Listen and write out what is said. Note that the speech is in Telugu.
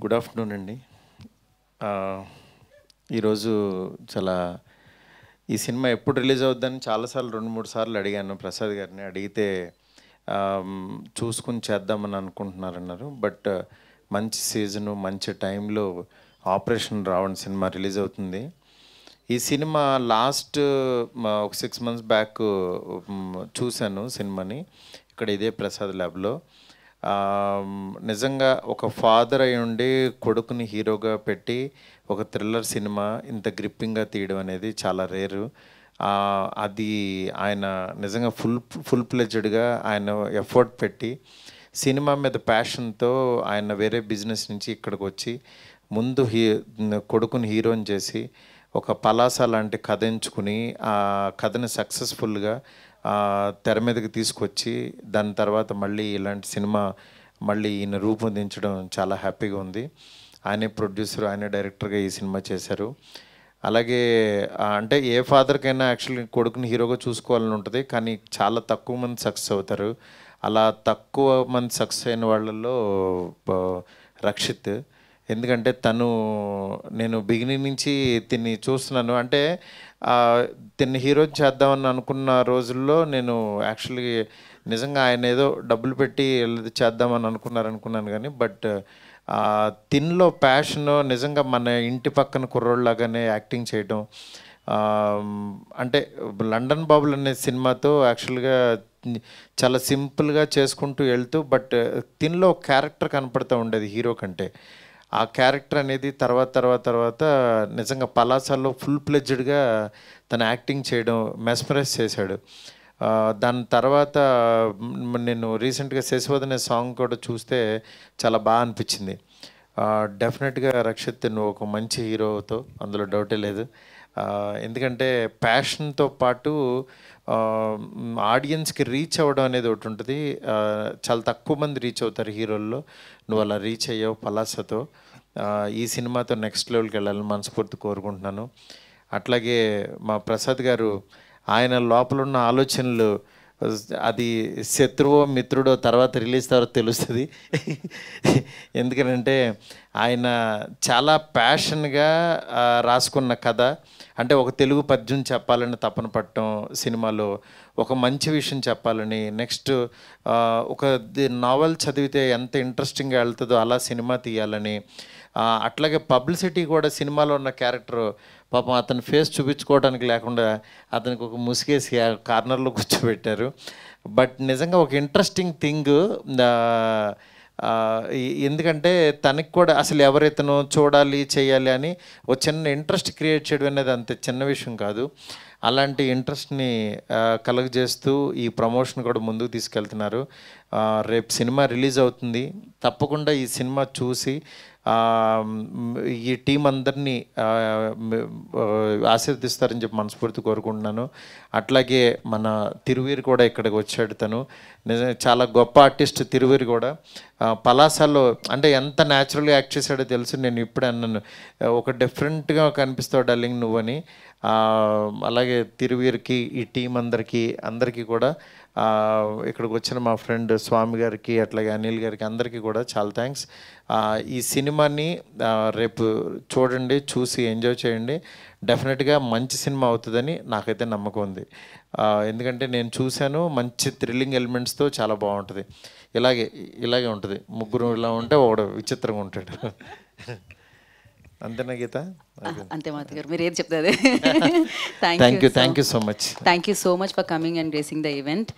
గుడ్ ఆఫ్టర్నూన్ అండి. ఈరోజు చాలా ఈ సినిమా ఎప్పుడు రిలీజ్ అవుద్దని చాలాసార్లు 2-3 సార్లు అడిగాను ప్రసాద్ గారిని. అడిగితే చూసుకుని చేద్దామని అనుకుంటున్నారన్నారు. బట్ మంచి సీజను మంచి టైంలో ఆపరేషన్ రావణ్ సినిమా రిలీజ్ అవుతుంది. ఈ సినిమా లాస్ట్ ఒక 6 months బ్యాక్ చూశాను సినిమాని ఇక్కడ ఇదే ప్రసాద్ ల్యాబ్లో. నిజంగా ఒక ఫాదర్ అయి ఉండి కొడుకుని హీరోగా పెట్టి ఒక థ్రిల్లర్ సినిమా ఇంత గ్రిప్పింగ్గా తీయడం అనేది చాలా రేరు. అది ఆయన నిజంగా ఫుల్ ప్లెడ్జ్డ్గా ఆయన ఎఫర్ట్ పెట్టి సినిమా మీద ప్యాషన్తో ఆయన వేరే బిజినెస్ నుంచి ఇక్కడికి వచ్చి ముందు కొడుకుని హీరోని చేసి ఒక పలాస లాంటి కథ ఎంచుకుని ఆ కథని సక్సెస్ఫుల్గా తెర మీదకి తీసుకొచ్చి దాని తర్వాత మళ్ళీ ఇలాంటి సినిమా మళ్ళీ ఈయన రూపొందించడం చాలా హ్యాపీగా ఉంది. ఆయనే ప్రొడ్యూసర్, ఆయనే డైరెక్టర్గా ఈ సినిమా చేశారు. అలాగే అంటే ఏ ఫాదర్కైనా యాక్చువల్లీ కొడుకుని హీరోగా చూసుకోవాలని ఉంటుంది, కానీ చాలా తక్కువ మంది సక్సెస్ అవుతారు. అలా తక్కువ మంది సక్సెస్ అయిన వాళ్ళల్లో రక్షిత్. ఎందుకంటే నేను బిగినింగ్ నుంచి తిని చూస్తున్నాను. అంటే తిన్ని హీరో చేద్దామని అనుకున్న రోజుల్లో నేను యాక్చువల్లీ నిజంగా ఆయన ఏదో డబ్బులు పెట్టి చేద్దామని అనుకున్నాను కానీ బట్ తిన్లో ప్యాషన్ నిజంగా మన ఇంటి పక్కన కుర్రోళ్ళలాగానే యాక్టింగ్ చేయడం. అంటే లండన్ బాబులు అనే సినిమాతో యాక్చువల్గా చాలా సింపుల్గా చేసుకుంటూ వెళ్తూ బట్ తిన్లో క్యారెక్టర్ కనపడుతూ ఉండేది హీరో కంటే. ఆ క్యారెక్టర్ అనేది తర్వాత నిజంగా పలాసాలో ఫుల్ ప్లెడ్జ్డ్గా తను యాక్టింగ్ చేయడం మెస్మరైజ్ చేశాడు. దాని తర్వాత నేను రీసెంట్గా శశివదనే సాంగ్ కూడా చూస్తే చాలా బాగా అనిపించింది. డెఫినెట్గా రక్షిత్ నువ్వు ఒక మంచి హీరోతో, అందులో డౌటే లేదు. ఎందుకంటే ప్యాషన్తో పాటు ఆడియన్స్కి రీచ్ అవ్వడం అనేది ఒకటి ఉంటుంది. చాలా తక్కువ మంది రీచ్ అవుతారు హీరోల్లో, నువ్వు అలా రీచ్ అయ్యావు పలాసతో. ఈ సినిమాతో నెక్స్ట్ లెవెల్కి వెళ్ళాలని మనస్ఫూర్తి కోరుకుంటున్నాను. అట్లాగే మా ప్రసాద్ గారు ఆయన లోపల ఉన్న ఆలోచనలు అది శత్రువో మిత్రుడో తర్వాత రిలీజ్ తర్వాత తెలుస్తుంది. ఎందుకంటే ఆయన చాలా ప్యాషన్గా రాసుకున్న కథ. అంటే ఒక తెలుగు పద్యం చెప్పాలని తపన పట్టడం, సినిమాలో ఒక మంచి విషయం చెప్పాలని, నెక్స్ట్ ఒక నావెల్ చదివితే ఎంత ఇంట్రెస్టింగ్గా వెళ్తుందో అలా సినిమా తీయాలని, అట్లాగే పబ్లిసిటీ కూడా సినిమాలో ఉన్న క్యారెక్టర్ పాపం అతని ఫేస్ చూపించుకోవడానికి లేకుండా అతనికి ఒక ముసుగేసి కార్నర్లో కూర్చోబెట్టారు. బట్ నిజంగా ఒక ఇంట్రెస్టింగ్ థింగ్. ఎందుకంటే తనకి కూడా అసలు ఎవరైతేనో చూడాలి చేయాలి అని ఒక చిన్న ఇంట్రెస్ట్ క్రియేట్ చేయడం అనేది అంత చిన్న విషయం కాదు. అలాంటి ఇంట్రెస్ట్ని కలుగజేస్తూ ఈ ప్రమోషన్ కూడా ముందుకు తీసుకెళ్తున్నారు. రేపు సినిమా రిలీజ్ అవుతుంది. తప్పకుండా ఈ సినిమా చూసి ఈ టీం అందరినీ ఆశీర్దిస్తారని చెప్పి మనస్ఫూర్తి కోరుకుంటున్నాను. అట్లాగే మన తిరువీరు కూడా ఇక్కడికి వచ్చాడు. తను నిజంగా చాలా గొప్ప ఆర్టిస్ట్. తిరువీరు కూడా పలాసాలో అంటే ఎంత న్యాచురల్గా యాక్ట్ చేశాడో తెలుసు. నేను ఇప్పుడే అన్నాను, ఒక డిఫరెంట్గా కనిపిస్తావు డార్లింగ్ నువ్వని. అలాగే తిరువీరుకి, ఈ టీం అందరికీ కూడా ఇక్కడికి వచ్చిన మా ఫ్రెండ్ స్వామి గారికి, అట్లాగే అనిల్ గారికి, అందరికీ కూడా చాలా థ్యాంక్స్. ఈ సినిమాని రేపు చూడండి, చూసి ఎంజాయ్ చేయండి. డెఫినెట్గా మంచి సినిమా అవుతుందని నాకైతే నమ్మకం ఉంది. ఎందుకంటే నేను చూశాను, మంచి థ్రిల్లింగ్ ఎలిమెంట్స్తో చాలా బాగుంటుంది. ఇలాగే ఉంటుంది. ముగ్గురు ఇలా ఉంటే ఒకడు విచిత్రంగా ఉంటాడు. అంతేనా గీత? అంతే మాధవ్ గారు, మీరు ఏది చెప్తే అదే. Thank you so much. Thank you so much for coming and gracing the event.